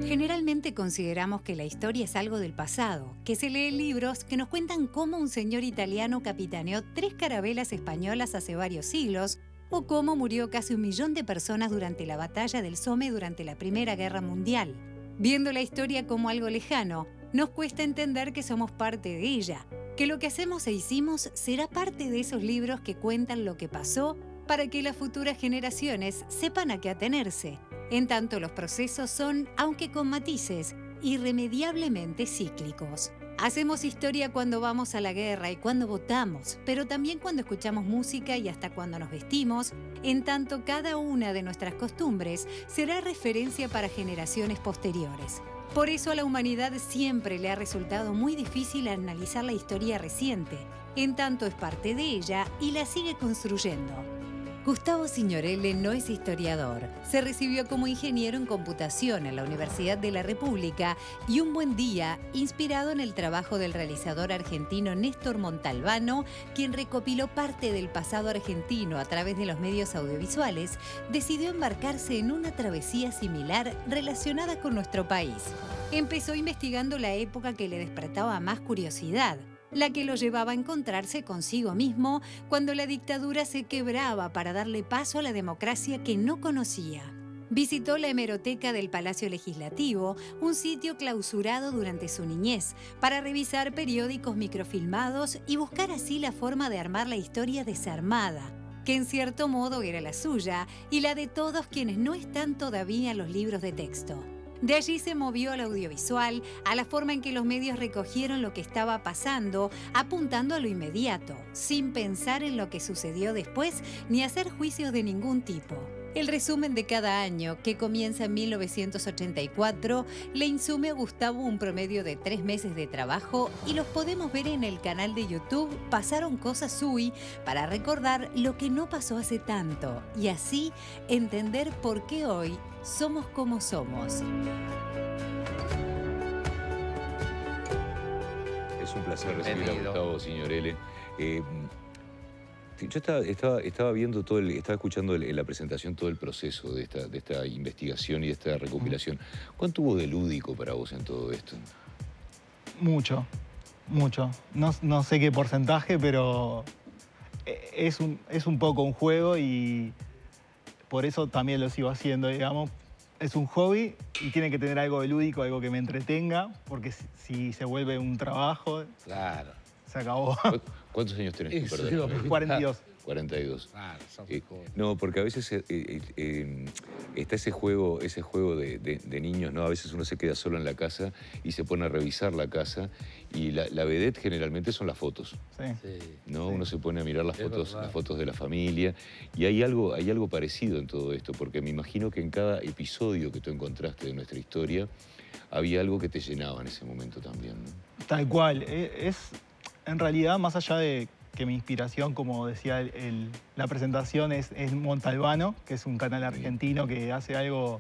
Generalmente consideramos que la historia es algo del pasado, que se lee en libros que nos cuentan cómo un señor italiano capitaneó 3 carabelas españolas hace varios siglos, o cómo murió casi 1 millón de personas durante la batalla del Somme durante la Primera Guerra Mundial. Viendo la historia como algo lejano, nos cuesta entender que somos parte de ella, que lo que hacemos e hicimos será parte de esos libros que cuentan lo que pasó para que las futuras generaciones sepan a qué atenerse. En tanto, los procesos son, aunque con matices, irremediablemente cíclicos. Hacemos historia cuando vamos a la guerra y cuando votamos, pero también cuando escuchamos música y hasta cuando nos vestimos, en tanto cada una de nuestras costumbres será referencia para generaciones posteriores. Por eso a la humanidad siempre le ha resultado muy difícil analizar la historia reciente, en tanto es parte de ella y la sigue construyendo. Gustavo Signorelle no es historiador. Se recibió como ingeniero en computación en la Universidad de la República y un buen día, inspirado en el trabajo del realizador argentino Néstor Montalbano, quien recopiló parte del pasado argentino a través de los medios audiovisuales, decidió embarcarse en una travesía similar relacionada con nuestro país. Empezó investigando la época que le despertaba más curiosidad, la que lo llevaba a encontrarse consigo mismo cuando la dictadura se quebraba para darle paso a la democracia que no conocía. Visitó la hemeroteca del Palacio Legislativo, un sitio clausurado durante su niñez, para revisar periódicos microfilmados y buscar así la forma de armar la historia desarmada, que en cierto modo era la suya y la de todos quienes no están todavía en los libros de texto. De allí se movió al audiovisual, a la forma en que los medios recogieron lo que estaba pasando, apuntando a lo inmediato, sin pensar en lo que sucedió después ni hacer juicios de ningún tipo. El resumen de cada año, que comienza en 1984, le insume a Gustavo un promedio de 3 meses de trabajo y los podemos ver en el canal de YouTube Pasaron Cosas UI para recordar lo que no pasó hace tanto y así entender por qué hoy somos como somos. Es un placer recibir a Gustavo Signorelle. Yo estaba viendo estaba escuchando la presentación, todo el proceso de esta investigación y de esta recopilación. ¿Cuánto hubo de lúdico para vos en todo esto? Mucho, mucho. No sé qué porcentaje, pero es un poco un juego y por eso también lo sigo haciendo, digamos. Es un hobby y tiene que tener algo de lúdico, algo que me entretenga, porque si se vuelve un trabajo, claro, se acabó. ¿Cuántos años tenés tú, perdón? 42. 42. Claro, no, porque a veces está ese juego de niños, ¿no? A veces uno se queda solo en la casa y se pone a revisar la casa y la vedette generalmente son las fotos. Sí. ¿No? Sí. Uno se pone a mirar las fotos de la familia y hay algo parecido en todo esto, porque me imagino que en cada episodio que tú encontraste de nuestra historia había algo que te llenaba en ese momento también, ¿no? Tal cual. En realidad, más allá de que mi inspiración, como decía la presentación, es Montalbano, que es un canal argentino que hace algo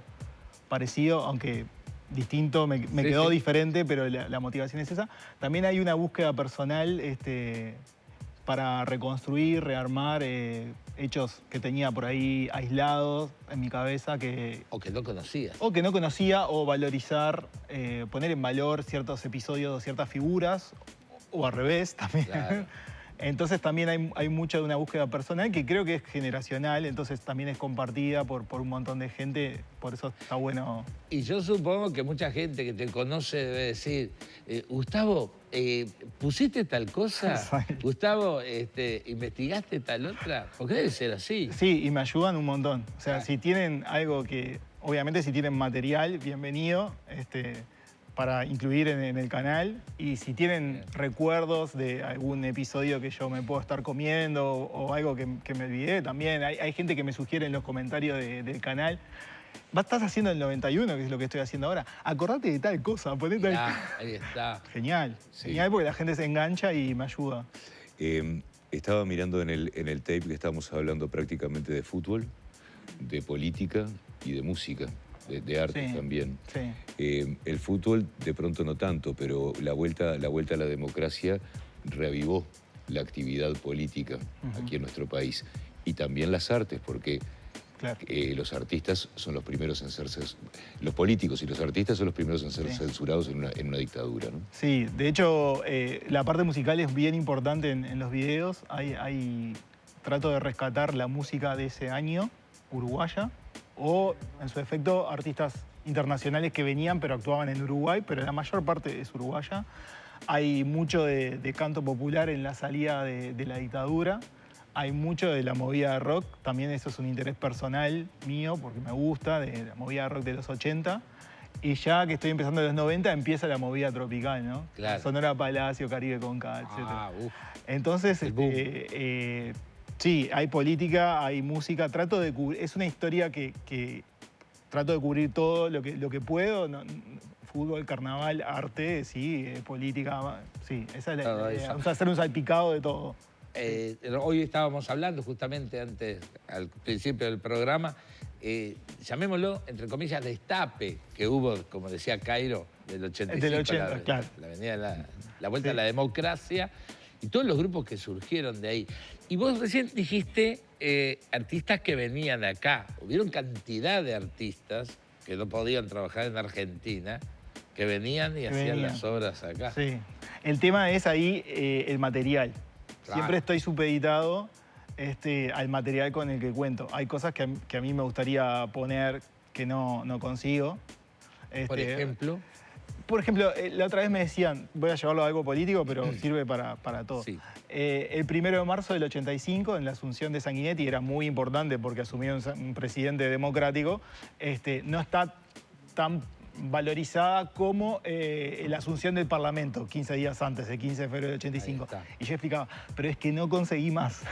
parecido, aunque distinto, me quedó diferente, pero la motivación es esa. También hay una búsqueda personal para reconstruir, rearmar hechos que tenía por ahí aislados en mi cabeza. O que no conocía. O que no conocía, o valorizar, poner en valor ciertos episodios, ciertas figuras, o al revés también. Claro. Entonces también hay mucha de una búsqueda personal que creo que es generacional, entonces también es compartida por un montón de gente, por eso está bueno. Y yo supongo que mucha gente que te conoce debe decir, Gustavo, ¿pusiste tal cosa? Gustavo, ¿investigaste tal otra? Porque debe ser así. Sí, y me ayudan un montón. O sea, si tienen algo obviamente si tienen material, bienvenido, para incluir en el canal, y si tienen recuerdos de algún episodio que yo me puedo estar comiendo o algo que me olvidé, también hay gente que me sugiere en los comentarios del canal, estás haciendo el 91, que es lo que estoy haciendo ahora, acordate de tal cosa, ponete ahí está. Genial, sí. Genial, porque la gente se engancha y me ayuda. Estaba mirando en el tape que estábamos hablando prácticamente de fútbol, de política y de música. De arte también. Sí. El fútbol de pronto no tanto, pero la vuelta a la democracia reavivó la actividad política aquí en nuestro país. Y también las artes, porque Claro. Los artistas son los primeros en ser... Los políticos y los artistas son los primeros en ser censurados en una dictadura, ¿no? Sí, de hecho, la parte musical es bien importante en los videos. Trato de rescatar la música de ese año, uruguaya, o, en su efecto, artistas internacionales que venían pero actuaban en Uruguay, pero la mayor parte es uruguaya. Hay mucho de canto popular en la salida de la dictadura. Hay mucho de la movida de rock, también eso es un interés personal mío, porque me gusta, de la movida de rock de los 80. Y ya que estoy empezando en los 90, empieza la movida tropical, ¿no? Claro. Sonora Palacio, Caribe Conca, etc. Entonces, sí, hay política, hay música. Trato de cubrir, es una historia que trato de cubrir todo lo que puedo. Fútbol, carnaval, arte, sí, política, sí. Esa es la idea. Vamos a hacer un salpicado de todo. Hoy estábamos hablando justamente antes, al principio del programa, llamémoslo, entre comillas, destape que hubo, como decía Cairo, del 85, del 80, claro. La avenida, la vuelta a la democracia y todos los grupos que surgieron de ahí. Y vos recién dijiste artistas que venían acá. Hubieron cantidad de artistas que no podían trabajar en Argentina, que venían y hacían las obras acá. Sí. El tema es ahí el material. Claro. Siempre estoy supeditado al material con el que cuento. Hay cosas que a mí me gustaría poner que no consigo. Por ejemplo. Por ejemplo, la otra vez me decían, voy a llevarlo a algo político, pero sirve para todo. Sí. El 1 de marzo del 85, en la asunción de Sanguinetti, era muy importante porque asumió un presidente democrático, no está tan valorizada como la asunción del Parlamento, 15 días antes, el 15 de febrero del 85. Y yo explicaba, pero es que no conseguí más.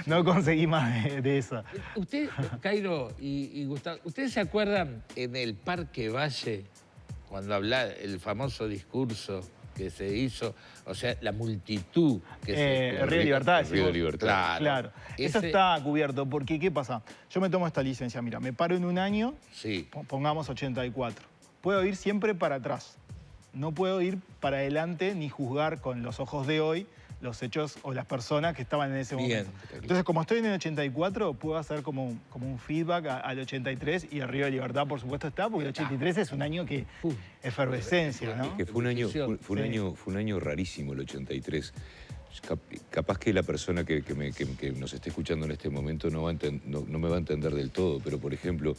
No conseguí más de eso. Usted, Cairo y Gustavo, ¿ustedes se acuerdan en el Parque Valle, cuando hablaba el famoso discurso que se hizo, o sea, la multitud que el Río de Libertad. El Río de Libertad. Claro. Eso está cubierto, porque ¿qué pasa? Yo me tomo esta licencia, mira, me paro en un año, pongamos 84. Puedo ir siempre para atrás. No puedo ir para adelante ni juzgar con los ojos de hoy los hechos o las personas que estaban en ese momento. Entonces, como estoy en el 84, puedo hacer como un feedback al 83 y el Río de Libertad, por supuesto, está, porque el 83 es un año que efervescencia, ¿no? Que fue un año rarísimo el 83. Capaz que la persona que nos esté escuchando en este momento no me va a entender del todo, pero por ejemplo,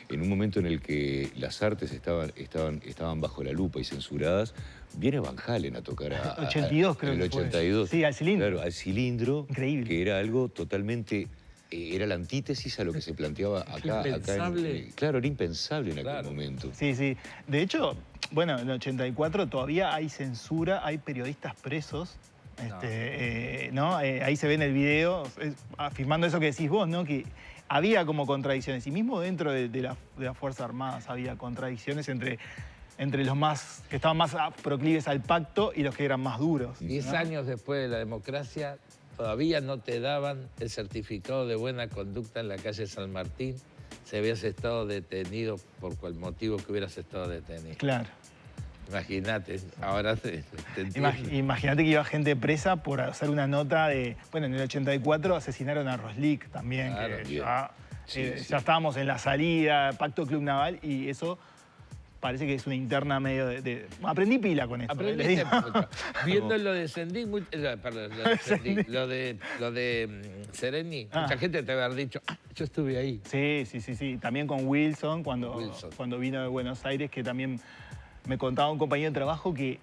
en un momento en el que las artes estaban bajo la lupa y censuradas, viene Van Halen a tocar 82, creo en el que 82. Sí, al Cilindro. Claro, al Cilindro. Increíble. Que era algo totalmente... era la antítesis a lo que se planteaba acá. Impensable. Claro, era impensable en aquel momento. Sí, sí. De hecho, bueno, en el 84 todavía hay censura, hay periodistas presos. Ahí se ve en el video, afirmando eso que decís vos, ¿no? Que había como contradicciones. Y mismo dentro de las Fuerzas Armadas había contradicciones entre los que estaban más proclives al pacto y los que eran más duros. 10 años después de la democracia, todavía no te daban el certificado de buena conducta en la calle San Martín si habías estado detenido por cual motivo que hubieras estado detenido. Claro. Imagínate, ahora te entiendo. Imagínate que iba gente presa por hacer una nota de... Bueno, en el 84 asesinaron a Roslik también, claro, que ya estábamos en la salida, Pacto Club Naval, y eso parece que es una interna medio de... Aprendí pila con esto. Aprendí mucho. Viendo lo de Sendín, perdón, lo de Sereni, mucha gente te va a haber dicho, yo estuve ahí. Sí. También con Wilson, cuando vino de Buenos Aires, que también... Me contaba un compañero de trabajo que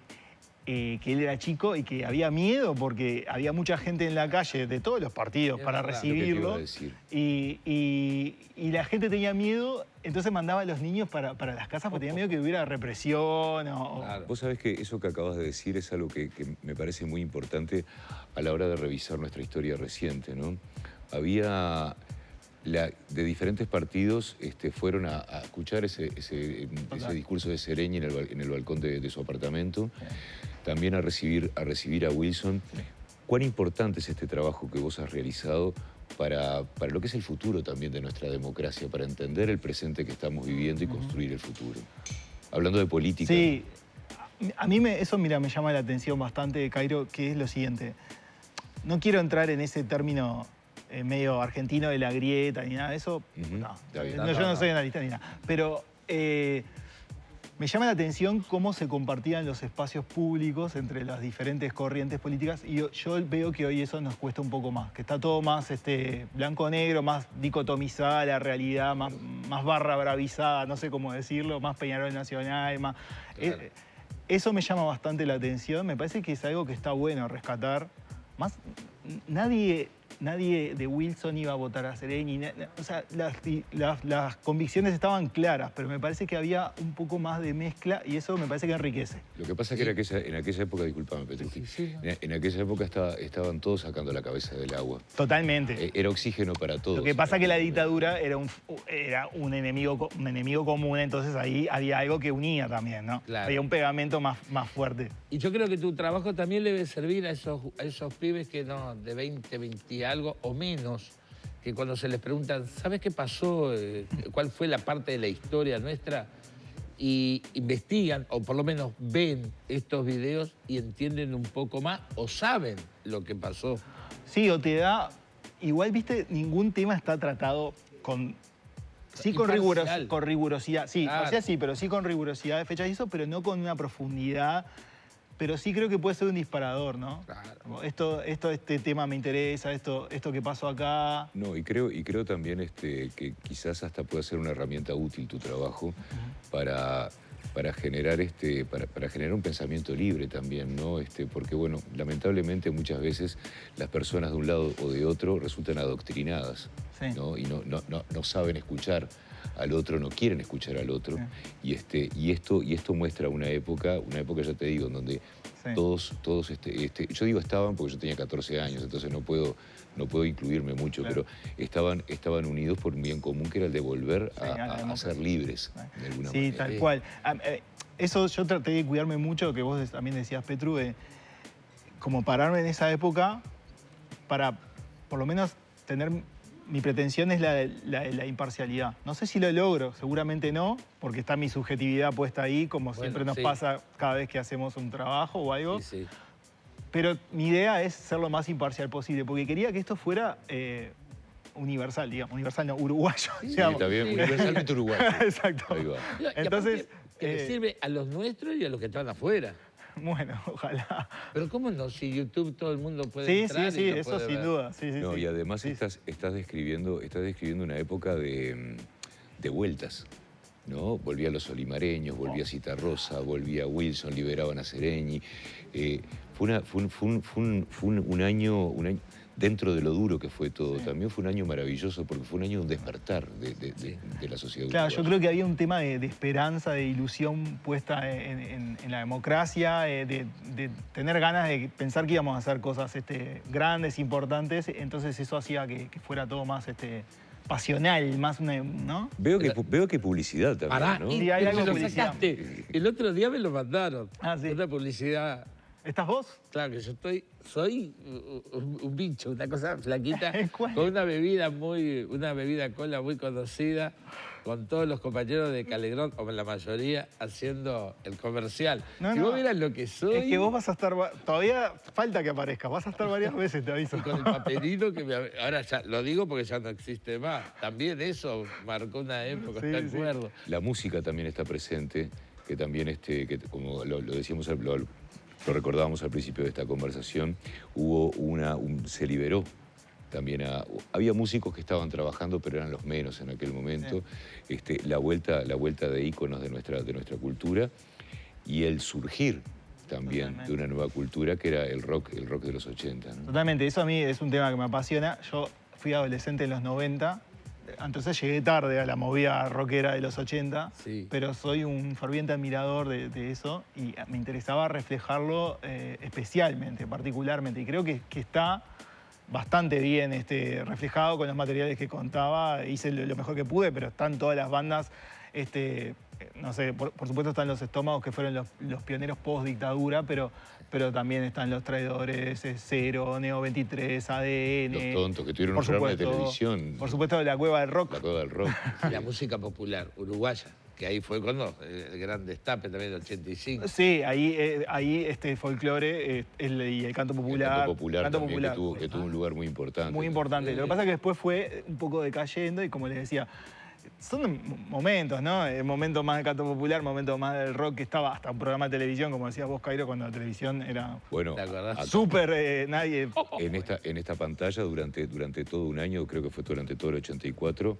él era chico y que había miedo porque había mucha gente en la calle de todos los partidos para recibirlo. Y la gente tenía miedo, entonces mandaba a los niños para las casas porque tenía miedo que hubiera represión. Claro. Vos sabés que eso que acabas de decir es algo que me parece muy importante a la hora de revisar nuestra historia reciente, ¿no? Había... de diferentes partidos fueron a escuchar ese discurso de Sereñi en el balcón de su apartamento, también a recibir a Wilson. ¿Cuán importante es este trabajo que vos has realizado para lo que es el futuro también de nuestra democracia, para entender el presente que estamos viviendo y construir el futuro? Hablando de política. Sí, a mí eso, mira, me llama la atención bastante, Cairo, que es lo siguiente. No quiero entrar en ese término medio argentino de la grieta ni nada de eso. No, yo no soy analista ni nada. Pero me llama la atención cómo se compartían los espacios públicos entre las diferentes corrientes políticas y yo veo que hoy eso nos cuesta un poco más, que está todo más blanco-negro, más dicotomizada la realidad, más barra bravizada, no sé cómo decirlo, más Peñarol Nacional, más... Claro. Eso me llama bastante la atención, me parece que es algo que está bueno rescatar. Más, nadie de Wilson iba a votar a Sereni, o sea, las convicciones estaban claras, pero me parece que había un poco más de mezcla y eso me parece que enriquece. Lo que pasa es que en aquella época, disculpame, Petrucci, en aquella época estaban todos sacando la cabeza del agua. Totalmente. Era oxígeno para todos. Lo que pasa es que la dictadura era un enemigo común, entonces ahí había algo que unía también, ¿no? Claro. Había un pegamento más fuerte. Y yo creo que tu trabajo también le debe servir a esos pibes que no, de 20, 20 algo o menos, que cuando se les preguntan, ¿sabes qué pasó? ¿Cuál fue la parte de la historia nuestra? Y investigan, o por lo menos ven estos videos y entienden un poco más, o saben lo que pasó. Sí, o te da... Igual, viste, ningún tema está tratado con... Sí, con rigurosidad. Sí, claro. O sea, sí, pero sí con rigurosidad de fechas y eso, pero no con una profundidad... Pero sí creo que puede ser un disparador, ¿no? Claro. Este tema me interesa, esto que pasó acá. No, y creo también que quizás hasta pueda ser una herramienta útil tu trabajo para generar para generar un pensamiento libre también, ¿no? Porque, bueno, lamentablemente muchas veces las personas de un lado o de otro resultan adoctrinadas, sí, ¿no? Y no saben escuchar al otro, no quieren escuchar al otro. Sí. Y esto muestra una época, ya te digo, en donde sí, todos yo digo estaban porque yo tenía 14 años, entonces no puedo incluirme mucho, claro, pero estaban unidos por un bien común que era el de volver a ser libres, de alguna manera. Sí, tal cual. Eso yo traté de cuidarme mucho, que vos también decías, Petru, como pararme en esa época para por lo menos tener... Mi pretensión es la imparcialidad. No sé si lo logro, seguramente no, porque está mi subjetividad puesta ahí, como siempre nos pasa cada vez que hacemos un trabajo o algo. Sí. Pero mi idea es ser lo más imparcial posible, porque quería que esto fuera universal, digamos. Universal no, uruguayo. Sí, está bien, universalmente uruguayo. Exacto. Ahí va. Entonces... que le sirve a los nuestros y a los que están afuera. Bueno, ojalá. Pero ¿cómo no? Si YouTube todo el mundo puede entrar Sí, eso sin duda. Sí, no, y además estás describiendo una época de vueltas, ¿no? Volvía a los olimareños, volvía a Citarrosa, volvía a Wilson, liberaban a Sereni. Fue un año... Dentro de lo duro que fue todo, también fue un año maravilloso porque fue un año de un despertar de la sociedad. Claro, yo creo que había un tema de esperanza, de ilusión puesta en la democracia, de tener ganas de pensar que íbamos a hacer cosas grandes, importantes, entonces eso hacía que fuera todo más pasional, más ¿no? Veo que publicidad también, pará, ¿no? Sí, hay algo de publicidad. El otro día me lo mandaron. Sí. Una publicidad. ¿Estás vos? Claro, que yo soy un bicho, una cosa flaquita, ¿Cuál? con una bebida cola muy conocida, con todos los compañeros de Calegrón, o la mayoría, haciendo el comercial. Si vos vieras lo que soy... Es que vos vas a estar... Todavía falta que aparezcas, vas a estar varias veces, te aviso. Y con el papelito que ahora ya lo digo porque ya no existe más. También eso marcó una época, ¿te acuerdo? La música también está presente, que también, que como lo decíamos... Lo recordábamos al principio de esta conversación, se liberó también había músicos que estaban trabajando, pero eran los menos en aquel momento. Sí. La vuelta de íconos de nuestra cultura y el surgir también de una nueva cultura que era el rock de los 80, ¿no? Totalmente, eso a mí es un tema que me apasiona. Yo fui adolescente en los 90, entonces llegué tarde a la movida rockera de los 80, pero soy un ferviente admirador de eso y me interesaba reflejarlo especialmente, particularmente. Y creo que está bastante bien reflejado con los materiales que contaba. Hice lo mejor que pude, pero están todas las bandas. No sé, por supuesto están los Estómagos, que fueron los pioneros post-dictadura, pero también están Los Traidores, Cero, Neo 23, ADN... Los Tontos, que tuvieron un programa de televisión. Por supuesto, La Cueva del Rock. La Cueva del Rock. La música popular uruguaya, que ahí fue cuando el gran destape también del 85. Sí, ahí este folclore y el canto popular. El canto popular canto también, popular. que tuvo un lugar muy importante. Muy importante. Lo que pasa es que después fue un poco decayendo y como les decía, son momentos, ¿no? El momento más del canto popular, momento más del rock, que estaba hasta un programa de televisión, como decías vos, Cairo, cuando la televisión era Bueno, ¿te acordás? súper, nadie... en esta pantalla, durante todo un año, creo que fue durante todo el 84,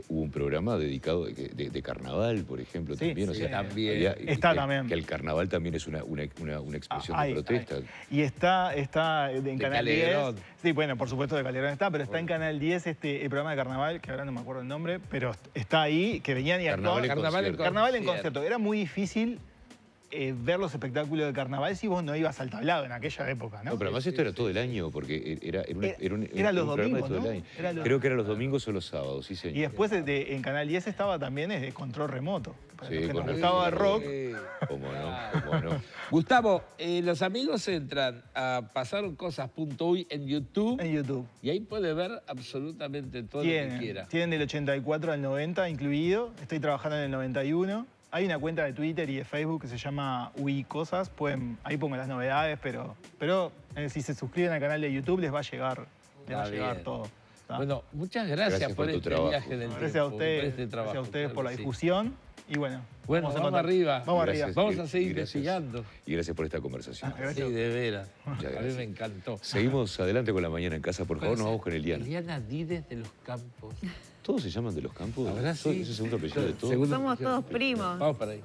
hubo un programa dedicado de carnaval, por ejemplo, Sí, también. sí, O sea, también. Está también. Que el carnaval también es una expresión de protesta. Y está en De Canal Calderón. 10. Sí, bueno, por supuesto de Calderón está, pero está en Canal 10 el programa de carnaval, que ahora no me acuerdo el nombre, pero está ahí, que venían y Carnaval en actuaban. concierto. Carnaval en concierto. Era muy difícil ver los espectáculos de carnaval si vos no ibas al tablado en aquella época, ¿no? No, pero además esto era todo el año, porque era Era los un programa de domingos, todo el ¿no? año. Creo que eran los domingos o los sábados, sí, señor. Y después en Canal 10 estaba también de control remoto. Para Sí, los que nos con el- gustaba el rock. ¿Cómo no? ¿Cómo no? Gustavo, los amigos entran a pasaroncosas.uy en YouTube En YouTube. y ahí puede ver absolutamente todo lo que quiera. Tienen del 84 al 90 incluido. Estoy trabajando en el 91. Hay una cuenta de Twitter y de Facebook que se llama UI Cosas. Ahí pongo las novedades, pero si se suscriben al canal de YouTube les va a llegar, bien. todo. ¿Está? Bueno, muchas gracias, Gracias por por tu este trabajo. viaje del Gracias a tiempo, por ustedes, este trabajo, gracias a ustedes claro por la que sí. difusión. Y bueno, Bueno, en vamos contacto. arriba. Vamos Gracias. arriba. Vamos a seguir Gracias. investigando. Y gracias por esta conversación. Gracias. Sí, de veras. Muchas A mí gracias. me encantó. Seguimos adelante con la mañana en casa. Por favor, nos vamos con Eliana. Eliana Díez de los Campos. ¿Todos se llaman de los campos? Ahora sí. ¿Es el segundo apellido de todos? Segundo Somos apellido. todos primos. Vamos para ahí.